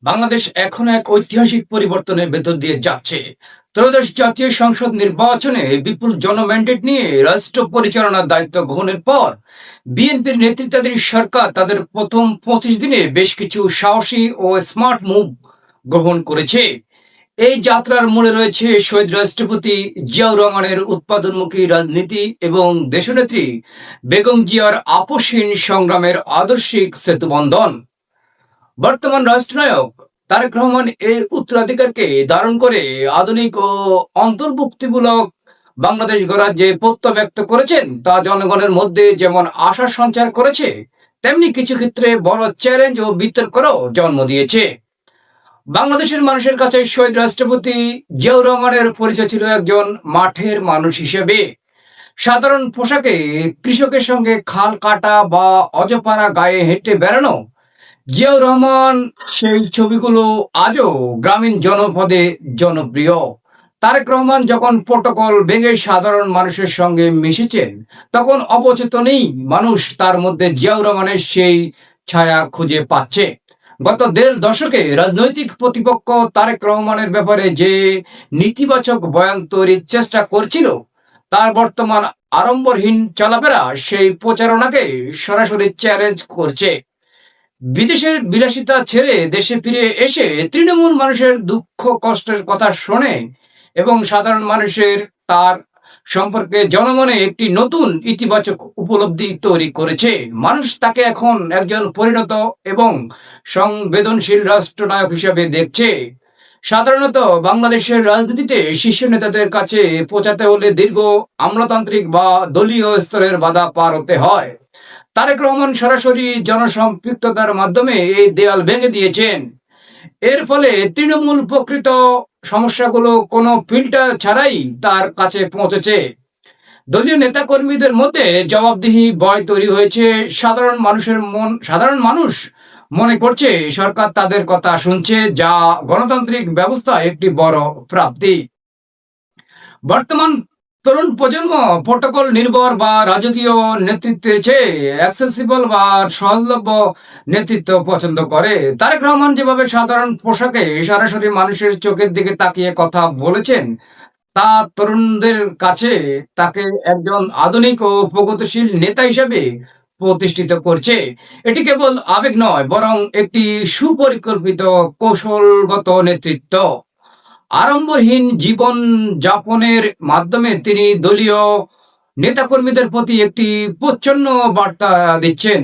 বাংলাদেশ এখন এক ঐতিহাসিক পরিবর্তনের ভেতর দিয়ে যাচ্ছে। ত্রয়োদশ জাতীয় সংসদ নির্বাচনে বিপুল জনম্যান্ডেট নিয়ে রাষ্ট্র পরিচালনার দায়িত্ব গ্রহণের পর বিএনপির নেতৃত্বাধীন সরকার তাদের প্রথম 25 দিনে বেশ কিছু সাহসী ও স্মার্ট মুভ গ্রহণ করেছে। এই যাত্রার মূলে রয়েছে শহীদ রাষ্ট্রপতি জিয়াউর রহমানের উৎপাদনমুখী রাজনীতি এবং দেশনেত্রী বেগম জিয়ার আপসহীন সংগ্রামের আদর্শিক সেতুবন্ধন। বর্তমান রাষ্ট্রনায়ক তারেক রহমান এই উত্তরাধিকারকে ধারণ করে আধুনিক ও অন্তর্ভুক্তিমূলক বাংলাদেশ গড়ার যে প্রত্যয় ব্যক্ত করেছেন তা জনগণের মধ্যে যেমন আশা সঞ্চার করেছে, তেমনি কিছু ক্ষেত্রে বড় চ্যালেঞ্জ ও বিতর্কেরও জন্ম দিয়েছে। বাংলাদেশের মানুষের কাছে শহীদ রাষ্ট্রপতি জিয়াউর রহমানের পরিচয় ছিল একজন মাঠের মানুষ হিসেবে। সাধারণ পোশাকে কৃষকের সঙ্গে খাল কাটা বা অজপাড়া গায়ে হেঁটে বেড়ানো জিয়াউর রহমান সেই ছবিগুলো আজও গ্রামীণ জনপদে জনপ্রিয়। তারেক রহমান যখন প্রোটোকল ভেঙে সাধারণ মানুষের সঙ্গে মিশেছেন, তখন অবচেতনেই মানুষ তার মধ্যে জিয়াউর রহমানের সেই ছায়া খুঁজে পাচ্ছে। গত 1.5 দশকে রাজনৈতিক প্রতিপক্ষ তারেক রহমানের ব্যাপারে যে নেতিবাচক বয়ান তৈরির চেষ্টা করছিল, তার বর্তমান আড়ম্বরহীন চলাফেরা সেই প্রচারণাকে সরাসরি চ্যালেঞ্জ করছে। বিদেশের বিলাসিতা ছেড়ে দেশে ফিরে এসে তৃণমূল মানুষের দুঃখ কষ্টের কথা শোনে এবং সাধারণ মানুষের তার সম্পর্কে জনমনে একটি নতুন ইতিবাচক উপলব্ধি তৈরি করেছে। মানুষ তাকে এখন একজন পরিণত এবং সংবেদনশীল রাষ্ট্রনায়ক হিসেবে দেখছে। সাধারণত বাংলাদেশের রাজনীতিতে শীর্ষ নেতাদের কাছে পৌঁছাতে হলে দীর্ঘ আমলাতান্ত্রিক বা দলীয় স্তরের বাধা পার হতে হয়। তারেক রহমান সরাসরি জনসম্পৃক্ততার মাধ্যমে এই দেয়াল ভেঙে দিয়েছেন। এর ফলে তৃণমূল প্রকৃত সমস্যাগুলো কোনো ফিল্টার ছাড়াই তার কাছে পৌঁছেছে। দলীয় নেতাকর্মীদের মধ্যে জবাবদিহি ভয় তৈরি হয়েছে। সাধারণ মানুষ মনে করছে সরকার তাদের কথা শুনছে, যা গণতান্ত্রিক ব্যবস্থা একটি বড় প্রাপ্তি। বর্তমান তরুণ প্রজন্ম প্রোটোকল নির্ভর বা রাজকীয় নেতৃত্বের চেয়ে অ্যাক্সেসিবল বা সহজলভ্য নেতৃত্ব পছন্দ করে। তারেক রহমান যেভাবে সাধারণ পোশাকে সরাসরি মানুষের চোখের দিকে তাকিয়ে কথা বলেছেন, তা তরুণদের কাছে তাকে একজন আধুনিক ও প্রগতিশীল নেতা হিসেবে প্রতিষ্ঠিত করছে। এটি কেবল আবেগ নয়, বরং একটি সুপরিকল্পিত কৌশলগত নেতৃত্ব। আড়ম্বরহীন জীবন যাপনের মাধ্যমে তিনি দলীয় নেতাকর্মীদের প্রতি একটি প্রচ্ছন্ন বার্তা দিচ্ছেন।